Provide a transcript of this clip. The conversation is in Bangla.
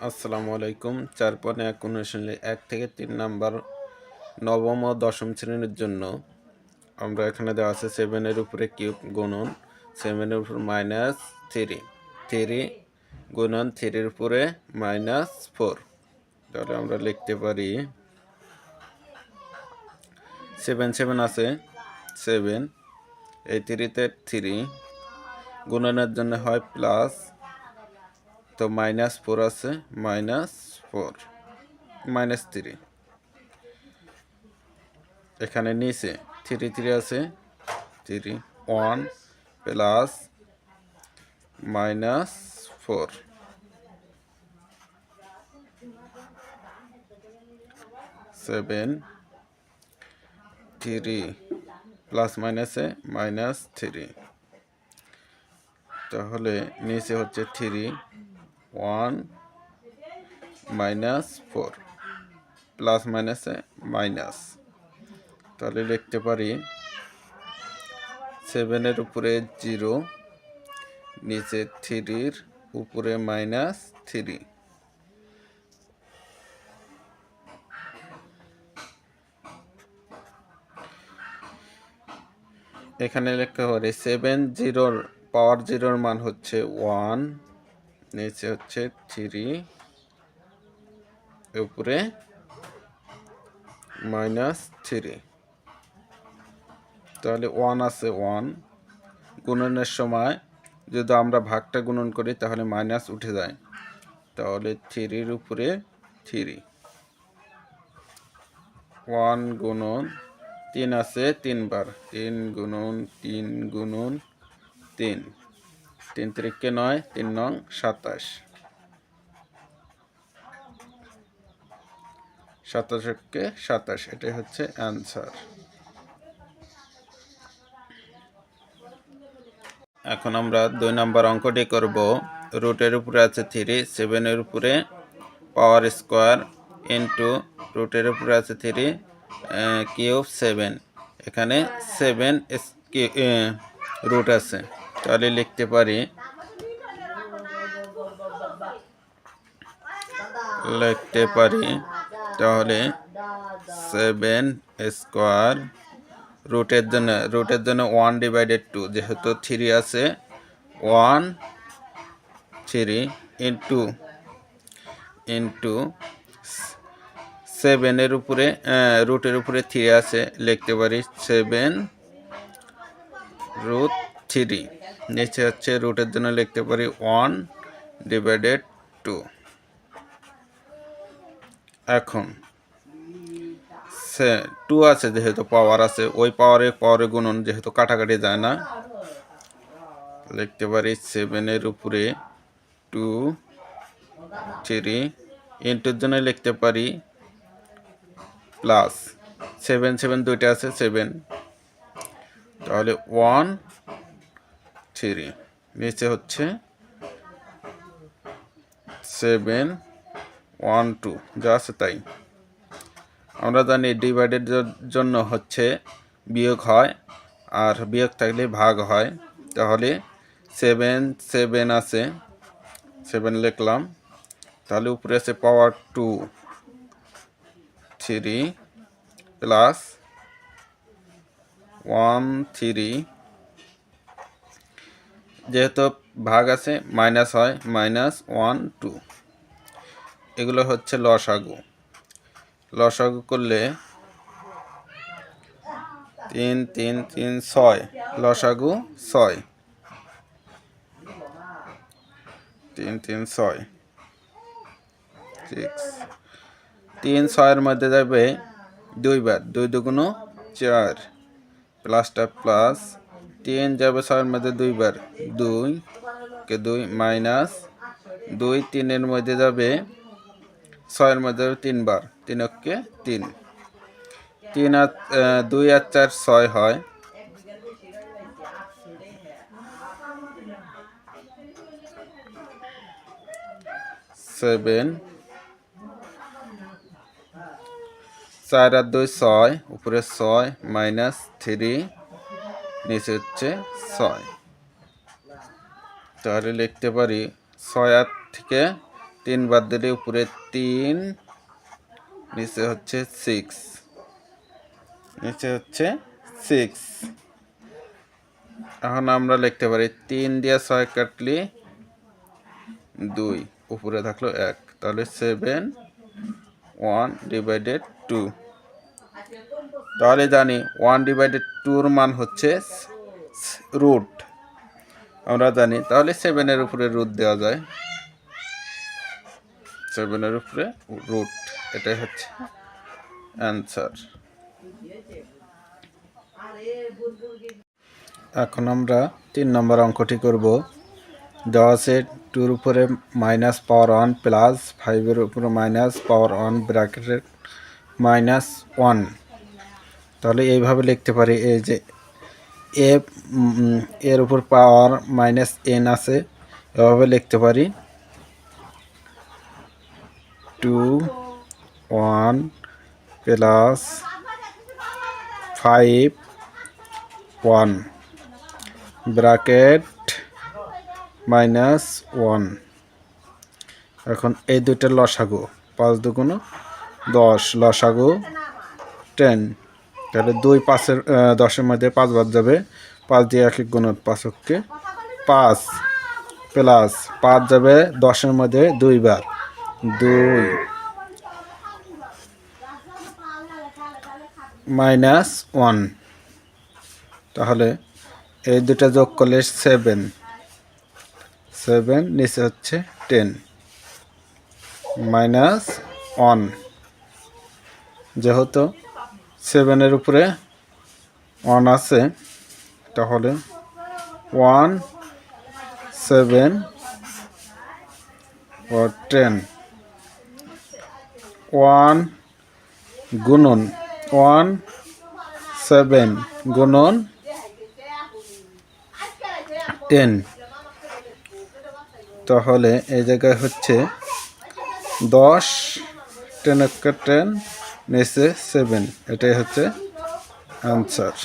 আসসালামু আলাইকুম। 4.1 অনুশীলনী 1 থেকে 3 নাম্বার নবম ও দশম শ্রেণীর জন্য আমরা এখানে দেওয়া আছে 7 এর উপরে কিউব গুণন 7 এর উপর -3 3 গুণন 3 এর উপরে -4। তাহলে আমরা লিখতে পারি 7 7 আছে 7, এই 3 তে 3 গুণনের জন্য হয় প্লাস, তো -4 আছে -4 -3। এখানে নিচে 3 3 আছে 3 1 প্লাস -4 7 3 প্লাস মাইনাসে -3। তাহলে নিচে হচ্ছে 3 1 -4 প্লাস মাইনাসে মাইনাস। তাহলে লিখতে পারি 7 এর উপরে 0, নিচে 3 এর উপরে -3। এখানে লিখতে পারি 7 0 পাওয়ার 0 মান হচ্ছে 1, নিচে হচ্ছে 3, উপরে -3। তাহলে 1 আছে 1, গুণনের সময় যদি আমরা ভাগটা গুণন করি তাহলে মাইনাস উঠে যায়, তাহলে 3 এর উপরে 3। 1 গুণন 3 আছে 3 বার, 3 গুণন 3 গুণন 3, 3 3 9, 3 নং 27, 27 এটাই হচ্ছে অ্যান্সার। এখন আমরা 2 নম্বর অঙ্কটি করব। রুটের উপরে আছে 3, 7 এর উপরে পাওয়ার স্কোয়ার ইন্টু রুটের উপরে আছে 3 কিউব 7। এখানে 7 রুট আছে, তাহলে লিখতে পারি তাহলে 7 স্কোয়ার রুটের জন্য 1/2, যেহেতু 3 আছে 1 3 ইন্টু 7 এর উপরে রুটের উপরে 3 আছে, লিখতে পারি 7√3। নিচে হচ্ছে রুটের জন্য লিখতে পারি 1/2। এখন 2 আছে, যেহেতু পাওয়ার আছে, ওই পাওয়ারে গুণন, যেহেতু কাটাকাটি যায় না, লিখতে পারি 7 এর উপরে 2 3 ইন্টুর জন্য লিখতে পারি প্লাস 7 7 দুইটা আছে 7, তাহলে 1 3। নিচে হচ্ছে 7 1 2, যা আছে তাই। আমরা জানি ডিভাইডের জন্য হচ্ছে বিয়োগ হয়, আর বিয়োগ থাকলে ভাগ হয়। তাহলে 7 7 আছে, 7 লিখলাম, তাহলে উপরে আছে পাওয়ার 2 3 প্লাস 1 3, যেহেতু ভাগ আছে মাইনাস হয় -1 2। এগুলো হচ্ছে লসাগু করলে 3 3 3 6, লসাগু 6, 3 3 6 6। 3 6 মধ্যে যাবে 2 বার, 2 দুগুণ 4, প্লাসটা প্লাস, 3 যাবে 6 মধ্যে 2 বার, 2 কে 2 মাইনাস 2, 3 মধ্যে যাবে 6 মধ্যে যাবে 3 বার, 3 কে 3, 3 আর 2 আর 4 6 হয়। 7 4 আর 2 6, উপরে 6 -3, নিচে হচ্ছে 6। তাহলে লিখতে পারি 6 আর থেকে 3 বাদ দিলে উপরে 3, নিচে হচ্ছে 6, নিচে হচ্ছে 6। এখন আমরা লিখতে পারি 3 দিয়ে 6 কাটলে 2, উপরে থাকলো 1, তাহলে 7 1/2। তাহলে জানি 1/2 এর মান হচ্ছে রুট, আমরা জানি। তাহলে 7 এর উপরে রুট দেওয়া যায়, 7 এর উপরে রুট, এটাই হচ্ছে অ্যান্সার। এখন আমরা 3 নম্বর অঙ্কটি করব। দেওয়া আছে 2 এর উপরে মাইনাস পাওয়ার 1 প্লাস 5 এর উপরে মাইনাস পাওয়ার 1 ব্র্যাকেটের -1। তাহলে এইভাবে লিখতে পারি, এই যে এর উপর পাওয়ার -n আছে, এভাবে লিখতে পারি 2 1 প্লাস 5 1 ব্র্যাকেট -1। এখন এই দুইটার লসাগু 5 দুগুণ 10, লসাগু 10। তাহলে 2 5-এর 10-এর মধ্যে 5 বাদ যাবে, 5 দিয়ে 1 গুণ 5 হচ্ছে 5 প্লাস 5 যাবে 10-এর মধ্যে 2 বার, 2 -1। তাহলে এই দুটা যোগ করলে 7, 7 নিচে হচ্ছে 10 -1। যেহেতু 7 এর উপরে 1 আছে, তাহলে 1 7 ও 10, 1 গুণন 1 7 গুণন 10, তাহলে এই জায়গায় হচ্ছে 10 10 নিচে 7, এটাই হচ্ছে আনসার।